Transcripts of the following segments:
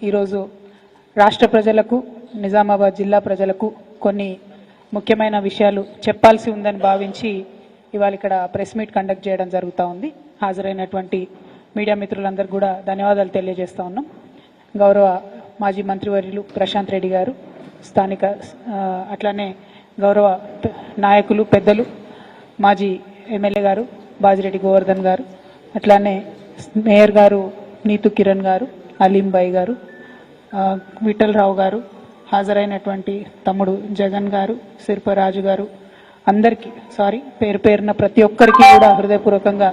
ఈరోజు రాష్ట్ర ప్రజలకు నిజామాబాద్ జిల్లా ప్రజలకు కొన్ని ముఖ్యమైన విషయాలు చెప్పాల్సి ఉందని భావించి ఇవాళ ఇక్కడ ప్రెస్ మీట్ కండక్ట్ చేయడం జరుగుతూ ఉంది. హాజరైనటువంటి మీడియా మిత్రులందరూ కూడా ధన్యవాదాలు తెలియజేస్తా ఉన్నాం. గౌరవ మాజీ మంత్రివర్యులు ప్రశాంత్ రెడ్డి గారు, స్థానిక అట్లానే గౌరవ నాయకులు పెద్దలు మాజీ ఎమ్మెల్యే గారు బాజిరెడ్డి గోవర్ధన్ గారు, అట్లానే మేయర్ గారు నీతు కిరణ్ గారు, అలీంబాయి గారు, విఠలరావు గారు, హాజరైనటువంటి తమ్ముడు జగన్ గారు, శిల్పరాజు గారు, అందరికీ పేరు పేరున ప్రతి ఒక్కరికి కూడా హృదయపూర్వకంగా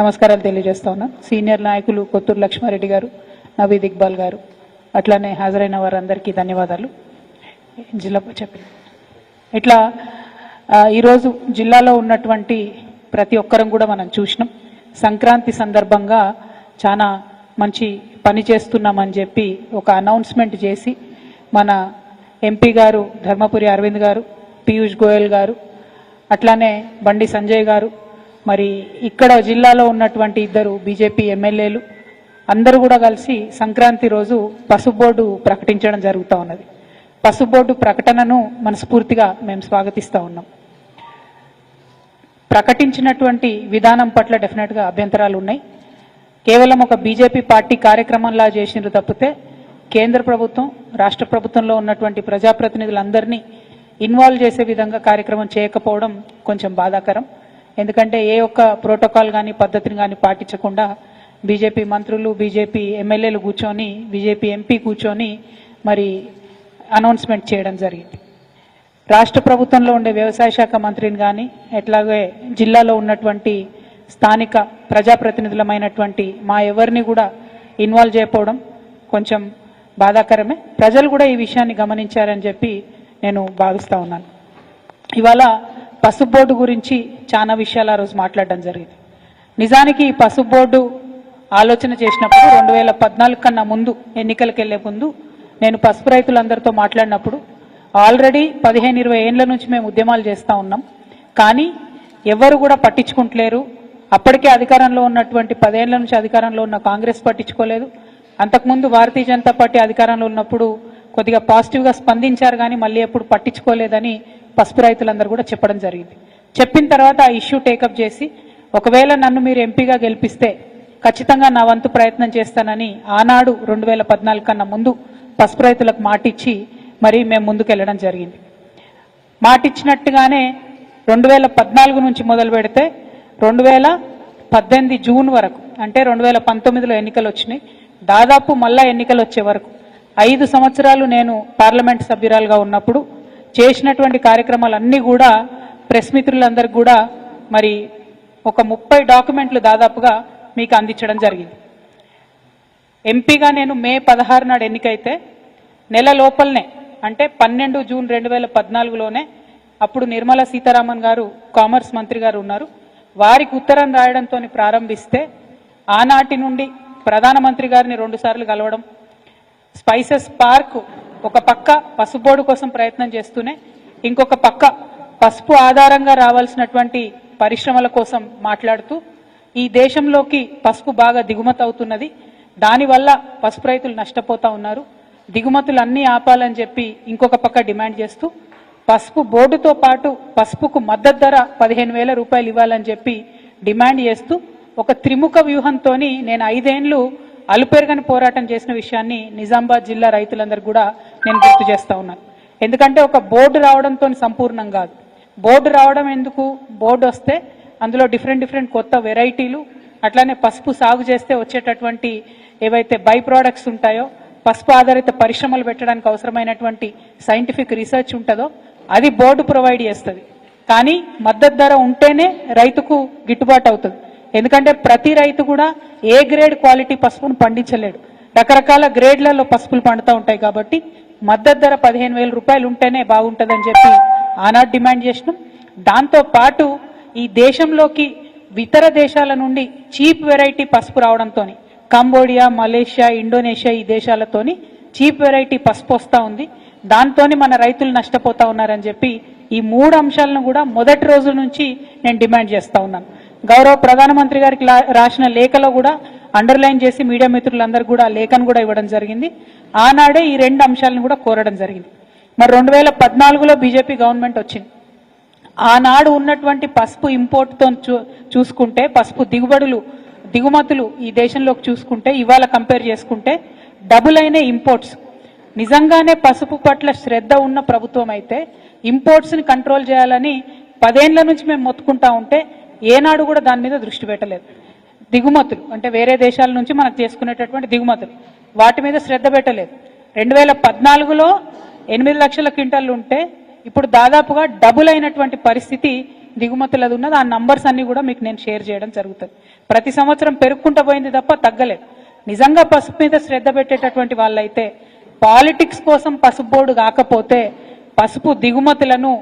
నమస్కారాలు తెలియజేస్తా ఉన్నాను. సీనియర్ నాయకులు కొత్తూరు లక్ష్మారెడ్డి గారు, నవీద్ ఇక్బాల్ గారు, అట్లానే హాజరైన వారందరికీ ధన్యవాదాలు. జిల్లా ఇట్లా ఈరోజు జిల్లాలో ఉన్నటువంటి ప్రతి ఒక్కరం కూడా మనం చూసినాం. సంక్రాంతి సందర్భంగా చాలా మంచి పని చేస్తున్నామని చెప్పి ఒక అనౌన్స్మెంట్ చేసి మన ఎంపీ గారు ధర్మపురి అరవింద్ గారు, పీయూష్ గోయల్ గారు, అట్లానే బండి సంజయ్ గారు, మరి ఇక్కడ జిల్లాలో ఉన్నటువంటి ఇద్దరు బీజేపీ ఎమ్మెల్యేలు అందరూ కూడా కలిసి సంక్రాంతి రోజు పసుపు బోర్డు ప్రకటించడం జరుగుతూ ఉన్నది. పసుపు బోర్డు ప్రకటనను మనస్ఫూర్తిగా మేము స్వాగతిస్తూ ఉన్నాం. ప్రకటించినటువంటి విధానం పట్ల డెఫినెట్గా అభ్యంతరాలు ఉన్నాయి. కేవలం ఒక బీజేపీ పార్టీ కార్యక్రమంలా చేసినారు తప్పితే కేంద్ర ప్రభుత్వం రాష్ట్ర ప్రభుత్వంలో ఉన్నటువంటి ప్రజాప్రతినిధులందరినీ ఇన్వాల్వ్ చేసే విధంగా కార్యక్రమం చేయకపోవడం కొంచెం బాధాకరం. ఎందుకంటే ఏ ఒక్క ప్రోటోకాల్ కానీ పద్ధతిని కానీ పాటించకుండా బీజేపీ మంత్రులు, బీజేపీ ఎమ్మెల్యేలు కూర్చొని, బీజేపీ ఎంపీ కూర్చొని మరి అనౌన్స్మెంట్ చేయడం జరిగింది. రాష్ట్ర ప్రభుత్వంలో ఉండే వ్యవసాయ శాఖ మంత్రిని కానీ ఎట్లాగే జిల్లాలో ఉన్నటువంటి స్థానిక ప్రజాప్రతినిధులమైనటువంటి మా ఎవరిని కూడా ఇన్వాల్వ్ చేయకపోవడం కొంచెం బాధాకరమే. ప్రజలు కూడా ఈ విషయాన్ని గమనించారని చెప్పి నేను భావిస్తూ ఉన్నాను. ఇవాళ పసుపు బోర్డు గురించి చాలా విషయాలు ఆ రోజు మాట్లాడడం జరిగింది. నిజానికి ఈ పసుపు బోర్డు ఆలోచన చేసినప్పుడు 2014 కన్నా ముందు, ఎన్నికలకు వెళ్లే ముందు నేను పసుపు రైతులందరితో మాట్లాడినప్పుడు ఆల్రెడీ 15-20 ఏళ్ల నుంచి మేము ఉద్యమాలు చేస్తూ ఉన్నాం, కానీ ఎవరు కూడా పట్టించుకుంటలేరు. అప్పటికే అధికారంలో ఉన్నటువంటి 10 ఏళ్ల నుంచి అధికారంలో ఉన్న కాంగ్రెస్ పట్టించుకోలేదు. అంతకుముందు భారతీయ జనతా పార్టీ అధికారంలో ఉన్నప్పుడు కొద్దిగా పాజిటివ్గా స్పందించారు, కానీ మళ్ళీ ఎప్పుడు పట్టించుకోలేదని పసుపు రైతులందరూ కూడా చెప్పడం జరిగింది. చెప్పిన తర్వాత ఆ ఇష్యూ టేకప్ చేసి ఒకవేళ నన్ను మీరు ఎంపీగా గెలిపిస్తే ఖచ్చితంగా నా వంతు ప్రయత్నం చేస్తానని ఆనాడు 2014 కన్నా ముందు పసుపు రైతులకు మాటిచ్చి మరి మేము ముందుకెళ్ళడం జరిగింది. మాటిచ్చినట్టుగానే 2014 నుంచి మొదలు పెడితే 2018 జూన్ వరకు, అంటే 2019లో ఎన్నికలు వచ్చినాయి, దాదాపు మళ్ళా ఎన్నికలు వచ్చే వరకు 5 సంవత్సరాలు నేను పార్లమెంట్ సభ్యురాలుగా ఉన్నప్పుడు చేసినటువంటి కార్యక్రమాలన్నీ కూడా ప్రెస్ మిత్రులందరికీ కూడా మరి ఒక 30 డాక్యుమెంట్లు దాదాపుగా మీకు అందించడం జరిగింది. ఎంపీగా నేను మే 16 నాడు ఎన్నికైతే నెల లోపలనే, అంటే 12 జూన్ 2014లోనే అప్పుడు నిర్మలా సీతారామన్ గారు కామర్స్ మంత్రి గారు ఉన్నారు, వారికి ఉత్తరం రాయడంతో ప్రారంభిస్తే ఆనాటి నుండి ప్రధానమంత్రి గారిని 2 సార్లు కలవడం, స్పైసెస్ పార్క్ ఒక పక్క పసుపు బోర్డు కోసం ప్రయత్నం చేస్తూనే ఇంకొక పక్క పసుపు ఆధారంగా రావాల్సినటువంటి పరిశ్రమల కోసం మాట్లాడుతూ ఈ దేశంలోకి పసుపు బాగా దిగుమతి అవుతున్నది, దానివల్ల పసుపు రైతులు నష్టపోతా ఉన్నారు, దిగుమతులు అన్నీ ఆపాలని చెప్పి ఇంకొక పక్క డిమాండ్ చేస్తూ పసుపు బోర్డుతో పాటు పసుపుకు మద్దతు ధర 15,000 రూపాయలు ఇవ్వాలని చెప్పి డిమాండ్ చేస్తూ ఒక త్రిముఖ వ్యూహంతో నేను 5 ఏళ్లు అలుపెరగని పోరాటం చేసిన విషయాన్ని నిజామాబాద్ జిల్లా రైతులందరూ కూడా నేను గుర్తు చేస్తా ఉన్నాను. ఎందుకంటే ఒక బోర్డు రావడంతో సంపూర్ణం కాదు. బోర్డు రావడం ఎందుకు, బోర్డు వస్తే అందులో డిఫరెంట్ కొత్త వెరైటీలు, అట్లానే పసుపు సాగు చేస్తే వచ్చేటటువంటి ఏవైతే బై ప్రోడక్ట్స్ ఉంటాయో, పసుపు ఆధారిత పరిశ్రమలు పెట్టడానికి అవసరమైనటువంటి సైంటిఫిక్ రీసెర్చ్ ఉంటుందో అది బోర్డు ప్రొవైడ్ చేస్తుంది. కానీ మద్దతు ధర ఉంటేనే రైతుకు గిట్టుబాటు అవుతుంది. ఎందుకంటే ప్రతి రైతు కూడా ఏ గ్రేడ్ క్వాలిటీ పసుపును పండించలేడు, రకరకాల గ్రేడ్లలో పసుపులు పండుతూ ఉంటాయి. కాబట్టి మద్దతు ధర 15,000 రూపాయలు ఉంటేనే బాగుంటుందని చెప్పి ఆనాడు డిమాండ్ చేసినాం. దాంతో పాటు ఈ దేశంలోకి ఇతర దేశాల నుండి చీప్ వెరైటీ పసుపు రావడంతో కంబోడియా, మలేషియా, ఇండోనేషియా ఈ దేశాలతోని చీప్ వెరైటీ పసుపు వస్తూ ఉంది, దాంతోని మన రైతులు నష్టపోతా ఉన్నారని చెప్పి ఈ 3 అంశాలను కూడా మొదటి రోజు నుంచి నేను డిమాండ్ చేస్తూ ఉన్నాను. గౌరవ ప్రధానమంత్రి గారికి రాసిన లేఖలో కూడా అండర్లైన్ చేసి మీడియా మిత్రులందరూ కూడా లేఖను కూడా ఇవ్వడం జరిగింది. ఆనాడే ఈ రెండు అంశాలను కూడా కోరడం జరిగింది. మరి 2014లో బీజేపీ గవర్నమెంట్ వచ్చింది. ఆనాడు ఉన్నటువంటి పసుపు ఇంపోర్ట్తో చూసుకుంటే, పసుపు దిగుమతులు ఈ దేశంలోకి చూసుకుంటే, ఇవాళ కంపేర్ చేసుకుంటే డబుల్ అయిన ఇంపోర్ట్స్. నిజంగానే పసుపు పట్ల శ్రద్ధ ఉన్న ప్రభుత్వం అయితే ఇంపోర్ట్స్ని కంట్రోల్ చేయాలని 10 ఏళ్ల నుంచి మేము మొత్తుకుంటా ఉంటే ఏనాడు కూడా దాని మీద దృష్టి పెట్టలేదు. దిగుమతులు అంటే వేరే దేశాల నుంచి మనకు చేసుకునేటటువంటి దిగుమతులు, వాటి మీద శ్రద్ధ పెట్టలేదు. 2014లో 8 లక్షల క్వింటాలు ఉంటే ఇప్పుడు దాదాపుగా డబుల్ అయినటువంటి పరిస్థితి దిగుమతులది ఉన్నది. ఆ నంబర్స్ అన్ని కూడా మీకు నేను షేర్ చేయడం జరుగుతుంది. ప్రతి సంవత్సరం పెరుగుకుంటూ పోయింది తప్ప తగ్గలేదు. నిజంగా పసుపు మీద శ్రద్ధ పెట్టేటటువంటి వాళ్ళైతే పాలిటిక్స్ కోసం పసుపు బోర్డు కాకపోతే పసుపు దిగుమతులను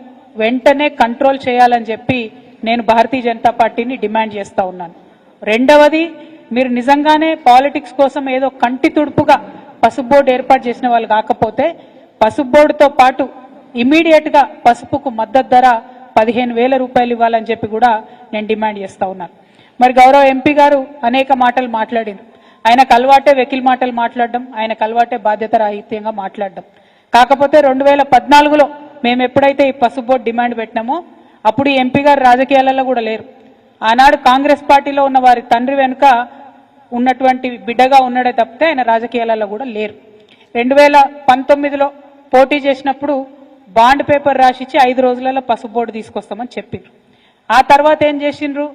వెంటనే కంట్రోల్ చేయాలని చెప్పి నేను భారతీయ జనతా పార్టీని డిమాండ్ చేస్తూ ఉన్నాను. రెండవది, మీరు నిజంగానే పాలిటిక్స్ కోసం ఏదో కంటి తుడుపుగా పసుపు బోర్డు ఏర్పాటు చేసిన వాళ్ళు కాకపోతే పసుపు బోర్డుతో పాటు ఇమీడియట్గా పసుపుకు మద్దతు ధర 15,000 రూపాయలు ఇవ్వాలని చెప్పి కూడా నేను డిమాండ్ చేస్తూ ఉన్నాను. మరి గౌరవ ఎంపీ గారు అనేక మాటలు మాట్లాడింది. ఆయనకు అలవాటే వెకిల్ మాటలు మాట్లాడడం, ఆయనకు అలవాటే బాధ్యత రాహిత్యంగా మాట్లాడడం. కాకపోతే 2014లో మేము ఎప్పుడైతే ఈ పసుపు బోర్డు డిమాండ్ పెట్టినామో అప్పుడు ఈ ఎంపీ గారు రాజకీయాలలో కూడా లేరు. ఆనాడు కాంగ్రెస్ పార్టీలో ఉన్న వారి తండ్రి వెనుక ఉన్నటువంటి బిడ్డగా ఉన్నాడే తప్పితే ఆయన రాజకీయాలలో కూడా లేరు. 2019లో పోటీ చేసినప్పుడు బాండ్ పేపర్ రాసిచ్చి 5 రోజులలో పసుపు బోర్డు తీసుకొస్తామని చెప్పిండ్రు. ఆ తర్వాత ఏం చేసిండ్రు,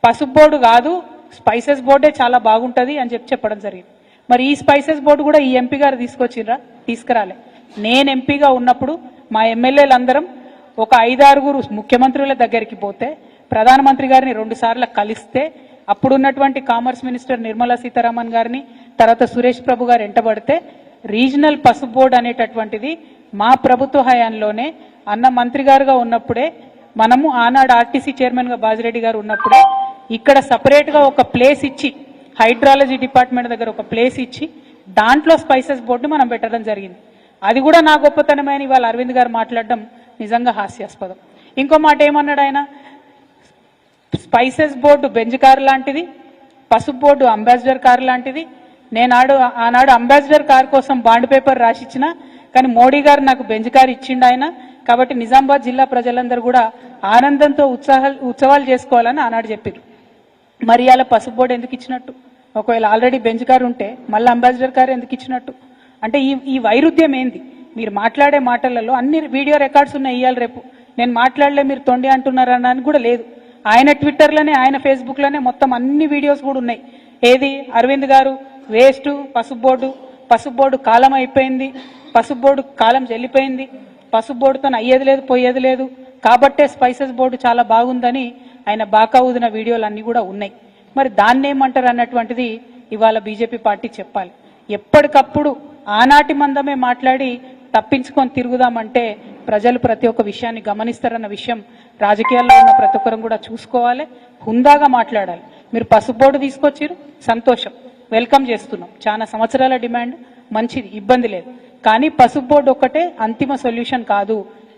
పసుపు బోర్డు కాదు స్పైసెస్ బోర్డే చాలా బాగుంటుంది అని చెప్పడం జరిగింది. మరి ఈ స్పైసెస్ బోర్డు కూడా ఈ ఎంపీ గారు తీసుకురాలే. నేను ఎంపీగా ఉన్నప్పుడు మా ఎమ్మెల్యేలందరం ఒక 5-6 ముఖ్యమంత్రుల దగ్గరికి పోతే ప్రధానమంత్రి గారిని 2 సార్లు కలిస్తే అప్పుడున్నటువంటి కామర్స్ మినిస్టర్ నిర్మలా సీతారామన్ గారిని తర్వాత సురేష్ ప్రభు గారు ఎంటబడితే రీజనల్ పసుపు బోర్డు అనేటటువంటిది మా ప్రభుత్వ హయాంలోనే అన్న మంత్రి గారుగా ఉన్నప్పుడే మనము ఆనాడు ఆర్టీసీ చైర్మన్గా బాజిరెడ్డి గారు ఉన్నప్పుడే ఇక్కడ సపరేట్గా ఒక ప్లేస్ ఇచ్చి హైడ్రాలజీ డిపార్ట్మెంట్ దగ్గర ఒక ప్లేస్ ఇచ్చి దాంట్లో స్పైసెస్ బోర్డు మనం పెట్టడం జరిగింది. అది కూడా నా గొప్పతనమైన ఇవాళ అరవింద్ గారు మాట్లాడడం నిజంగా హాస్యాస్పదం. ఇంకో మాట ఏమన్నాడు ఆయన, స్పైసెస్ బోర్డు బెంజ్ కారు లాంటిది, పసుపు బోర్డు అంబాసిడర్ కారు లాంటిది. ఆనాడు అంబాసిడర్ కారు కోసం బాండ్ పేపర్ రాసిచ్చిన, కానీ మోడీ గారు నాకు బెంజ్ కారు ఇచ్చిండు ఆయన. కాబట్టి నిజామాబాద్ జిల్లా ప్రజలందరూ కూడా ఆనందంతో ఉత్సవాలు చేసుకోవాలని ఆనాడు చెప్పారు. మరి అలా పసుపు బోర్డు ఎందుకు ఇచ్చినట్టు? ఒకవేళ ఆల్రెడీ బెంజ్ కారు ఉంటే మళ్ళీ అంబాసిడర్ కారు ఎందుకు ఇచ్చినట్టు? అంటే ఈ వైరుధ్యం ఏంది? మీరు మాట్లాడే మాటలలో అన్ని వీడియో రికార్డ్స్ ఉన్నాయి. ఇవాళ రేపు నేను మాట్లాడలే మీరు తొండి అంటున్నారని కూడా లేదు. ఆయన ట్విట్టర్లోనే ఆయన ఫేస్బుక్లోనే మొత్తం అన్ని వీడియోస్ కూడా ఉన్నాయి. ఏది అరవింద్ గారు వేస్ట్, పసుపు బోర్డు కాలం అయిపోయింది, పసుపు బోర్డు కాలం చెల్లిపోయింది, పసుపు బోర్డుతో అయ్యేది లేదు పోయేది లేదు కాబట్టే స్పైసెస్ బోర్డు చాలా బాగుందని ఆయన బాకా ఊదిన వీడియోలు అన్నీ కూడా ఉన్నాయి. మరి దాన్ని ఏమంటారు అన్నటువంటిది ఇవాళ బీజేపీ పార్టీ చెప్పాలి. ఎప్పటికప్పుడు ఆనాటి మందమే మాట్లాడి తప్పించుకొని తిరుగుదామంటే ప్రజలు ప్రతి ఒక్క విషయాన్ని గమనిస్తారన్న విషయం రాజకీయాల్లో ఉన్న ప్రతి ఒక్కరం కూడా చూసుకోవాలి. హుందాగా మాట్లాడాలి. మీరు పసుపు బోర్డు తీసుకొచ్చారు, సంతోషం, వెల్కమ్ చేస్తున్నాం. చాలా సంవత్సరాల డిమాండ్, మంచిది, ఇబ్బంది లేదు. కానీ పసుపు బోర్డు ఒక్కటే అంతిమ సొల్యూషన్ కాదు.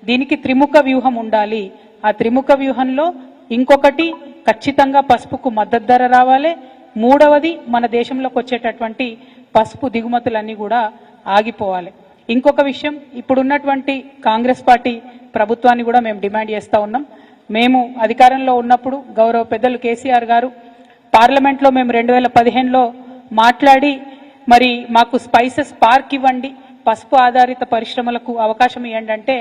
దీనికి త్రిముఖ వ్యూహం ఉండాలి. ఆ త్రిముఖ వ్యూహంలో ఇంకొకటి ఖచ్చితంగా పసుపుకు మద్దతు ధర రావాలి. మూడవది మన దేశంలోకి వచ్చేటటువంటి పసుపు దిగుమతులన్నీ కూడా ఆగిపోవాలి. ఇంకొక విషయం, ఇప్పుడున్నటువంటి కాంగ్రెస్ పార్టీ ప్రభుత్వాన్ని కూడా మేము డిమాండ్ చేస్తూ ఉన్నాం. మేము అధికారంలో ఉన్నప్పుడు గౌరవ పెద్దలు కేసీఆర్ గారు పార్లమెంట్లో మేము 2015లో మాట్లాడి మరి మాకు స్పైసెస్ పార్క్ ఇవ్వండి, పసుపు ఆధారిత పరిశ్రమలకు అవకాశం ఇవ్వండి అంటే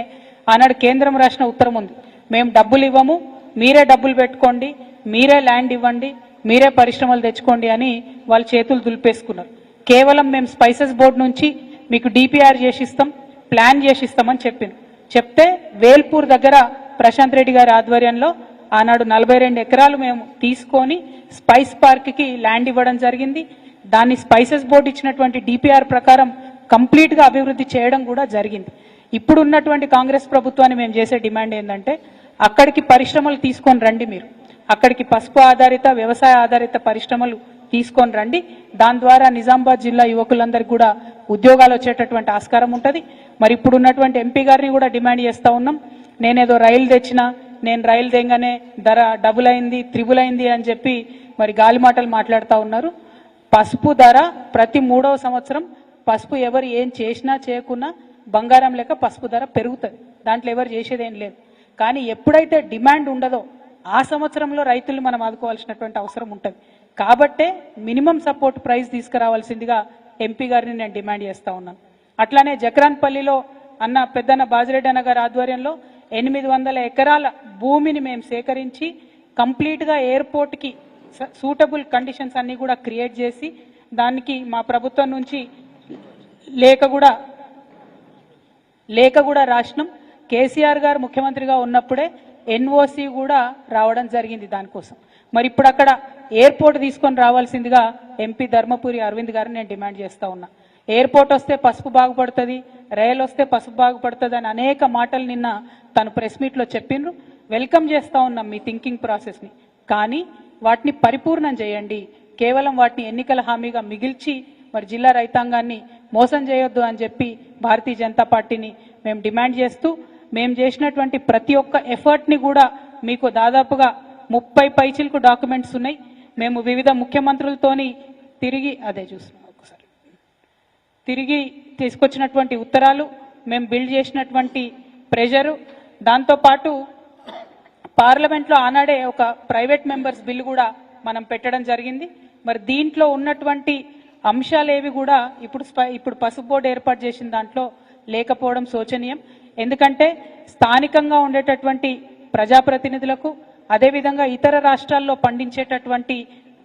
ఆనాడు కేంద్రం రాసిన ఉత్తరం ఉంది, మేము డబ్బులు ఇవ్వము, మీరే డబ్బులు పెట్టుకోండి, మీరే ల్యాండ్ ఇవ్వండి, మీరే పరిశ్రమలు తెచ్చుకోండి అని వాళ్ళు చేతులు దులిపేసుకున్నారు. కేవలం మేము స్పైసెస్ బోర్డు నుంచి మీకు డిపిఆర్ చేసిస్తాం, ప్లాన్ చేసిస్తామని చెప్తే వేల్పూర్ దగ్గర ప్రశాంత్ రెడ్డి గారి ఆధ్వర్యంలో ఆనాడు 42 ఎకరాలు మేము తీసుకొని స్పైస్ పార్క్కి ల్యాండ్ ఇవ్వడం జరిగింది. దాన్ని స్పైసెస్ బోర్డు ఇచ్చినటువంటి డిపిఆర్ ప్రకారం కంప్లీట్గా అభివృద్ధి చేయడం కూడా జరిగింది. ఇప్పుడు ఉన్నటువంటి కాంగ్రెస్ ప్రభుత్వాన్ని మేము చేసే డిమాండ్ ఏంటంటే అక్కడికి పరిశ్రమలు తీసుకొని రండి, మీరు అక్కడికి పసుపు ఆధారిత వ్యవసాయ ఆధారిత పరిశ్రమలు తీసుకొని రండి. దాని ద్వారా నిజామాబాద్ జిల్లా యువకులందరికీ కూడా ఉద్యోగాలు వచ్చేటటువంటి ఆస్కారం ఉంటుంది. మరి ఇప్పుడు ఉన్నటువంటి ఎంపీ గారిని కూడా డిమాండ్ చేస్తూ ఉన్నాం. నేనేదో రైలు తెచ్చినా నేను రైలు తెంగానే ధర డబుల్ అయింది త్రిబుల్ అయింది అని చెప్పి మరి గాలి మాటలు మాట్లాడుతూ ఉన్నారు. పసుపు ధర ప్రతి 3వ సంవత్సరం పసుపు ఎవరు ఏం చేసినా చేయకున్నా బంగారం లెక్క పసుపు ధర పెరుగుతుంది. దాంట్లో ఎవరు చేసేది ఏం లేదు. కానీ ఎప్పుడైతే డిమాండ్ ఉండదో ఆ సంవత్సరంలో రైతులు మనం ఆదుకోవాల్సినటువంటి అవసరం ఉంటుంది. కాబట్టే మినిమం సపోర్ట్ ప్రైస్ తీసుకురావాల్సిందిగా ఎంపీ గారిని నేను డిమాండ్ చేస్తూ ఉన్నాను. అట్లానే జక్రాన్పల్లిలో అన్న పెద్దన్న బాజిరెడ్డి అన్న గారి ఆధ్వర్యంలో 800 ఎకరాల భూమిని మేము సేకరించి కంప్లీట్గా ఎయిర్పోర్ట్కి సూటబుల్ కండిషన్స్ అన్నీ కూడా క్రియేట్ చేసి దానికి మా ప్రభుత్వం నుంచి లేఖ కూడా రాసినాం. కేసీఆర్ గారు ముఖ్యమంత్రిగా ఉన్నప్పుడే ఎన్ఓసి కూడా రావడం జరిగింది దానికోసం. మరి ఇప్పుడు అక్కడ ఎయిర్పోర్ట్ తీసుకొని రావాల్సిందిగా ఎంపీ ధర్మపురి అరవింద్ గారిని నేను డిమాండ్ చేస్తూ ఉన్నా. ఎయిర్పోర్ట్ వస్తే పసుపు బాగుపడుతుంది, రైలు వస్తే పసుపు బాగుపడుతుంది అని అనేక మాటలు నిన్న తను ప్రెస్ మీట్లో చెప్పిండ్రు. వెల్కమ్ చేస్తూ ఉన్నాం మీ థింకింగ్ ప్రాసెస్ని. కానీ వాటిని పరిపూర్ణం చేయండి. కేవలం వాటిని ఎన్నికల హామీగా మిగిల్చి మరి జిల్లా రైతాంగాన్ని మోసం చేయొద్దు అని చెప్పి భారతీయ జనతా పార్టీని మేము డిమాండ్ చేస్తూ మేము చేసినటువంటి ప్రతి ఒక్క ఎఫర్ట్ని కూడా మీకు దాదాపుగా 30 పైచిలకు డాక్యుమెంట్స్ ఉన్నాయి. మేము వివిధ ముఖ్యమంత్రులతోని తిరిగి తీసుకొచ్చినటువంటి ఉత్తరాలు, మేము బిల్డ్ చేసినటువంటి ప్రెషరు, దాంతోపాటు పార్లమెంట్లో ఆనాడే ఒక ప్రైవేట్ మెంబర్స్ బిల్లు కూడా మనం పెట్టడం జరిగింది. మరి దీంట్లో ఉన్నటువంటి అంశాలేవి కూడా ఇప్పుడు పసుపు బోర్డు ఏర్పాటు చేసిన దాంట్లో లేకపోవడం శోచనీయం. ఎందుకంటే స్థానికంగా ఉండేటటువంటి ప్రజాప్రతినిధులకు అదేవిధంగా ఇతర రాష్ట్రాల్లో పండించేటటువంటి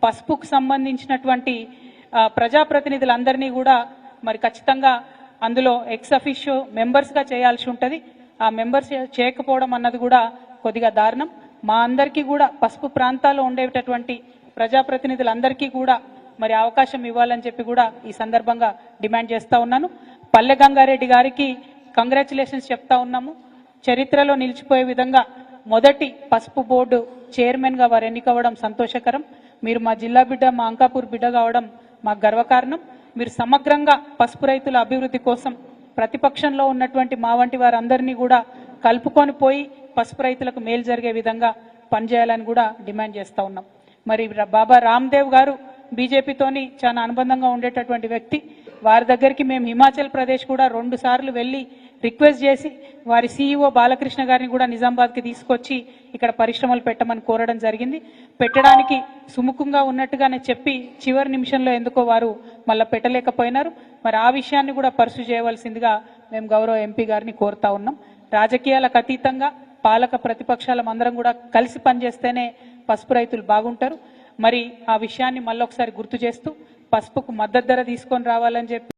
పసుపుకు సంబంధించినటువంటి ప్రజాప్రతినిధులందరినీ కూడా మరి ఖచ్చితంగా అందులో ఎక్స్ అఫిషియో మెంబర్స్గా చేయాల్సి ఉంటుంది. ఆ మెంబర్స్ చేయకపోవడం అన్నది కూడా కొద్దిగా దారుణం. మా అందరికీ కూడా పసుపు ప్రాంతాల్లో ఉండేటటువంటి ప్రజాప్రతినిధులందరికీ కూడా మరి అవకాశం ఇవ్వాలని చెప్పి కూడా ఈ సందర్భంగా డిమాండ్ చేస్తూ ఉన్నాను. పల్లె గంగారెడ్డి గారికి కంగ్రాచులేషన్స్ చెప్తా ఉన్నాము. చరిత్రలో నిలిచిపోయే విధంగా మొదటి పసుపు బోర్డు చైర్మన్గా వారు ఎన్నికవ్వడం సంతోషకరం. మీరు మా జిల్లా బిడ్డ, మా అంకాపూర్ బిడ్డ కావడం మాకు గర్వకారణం. మీరు సమగ్రంగా పసుపు రైతుల అభివృద్ధి కోసం ప్రతిపక్షంలో ఉన్నటువంటి మా వంటి వారందరినీ కూడా కలుపుకొని పోయి పసుపు రైతులకు మేలు జరిగే విధంగా పనిచేయాలని కూడా డిమాండ్ చేస్తూ ఉన్నాం. మరి బాబా రామ్దేవ్ గారు బీజేపీతోని చాలా అనుబంధంగా ఉండేటటువంటి వ్యక్తి. వారి దగ్గరికి మేము హిమాచల్ ప్రదేశ్ కూడా 2 సార్లు వెళ్ళి రిక్వెస్ట్ చేసి వారి సీఈఓ బాలకృష్ణ గారిని కూడా నిజామాబాద్కి తీసుకొచ్చి ఇక్కడ పరిశ్రమలు పెట్టమని కోరడం జరిగింది. పెట్టడానికి సుముఖంగా ఉన్నట్టుగానే చెప్పి చివరి నిమిషంలో ఎందుకో వారు మళ్ళీ పెట్టలేకపోయినారు. మరి ఆ విషయాన్ని కూడా పర్సు చేయవలసిందిగా మేము గౌరవ ఎంపీ గారిని కోరుతా ఉన్నాం. రాజకీయాలకు అతీతంగా పాలక ప్రతిపక్షాల అందరం కూడా కలిసి పనిచేస్తేనే పసుపు రైతులు బాగుంటారు. మరి ఆ విషయాన్ని మళ్ళొకసారి గుర్తు చేస్తూ పసుపుకు మద్దతు ధర తీసుకొని రావాలని చెప్పి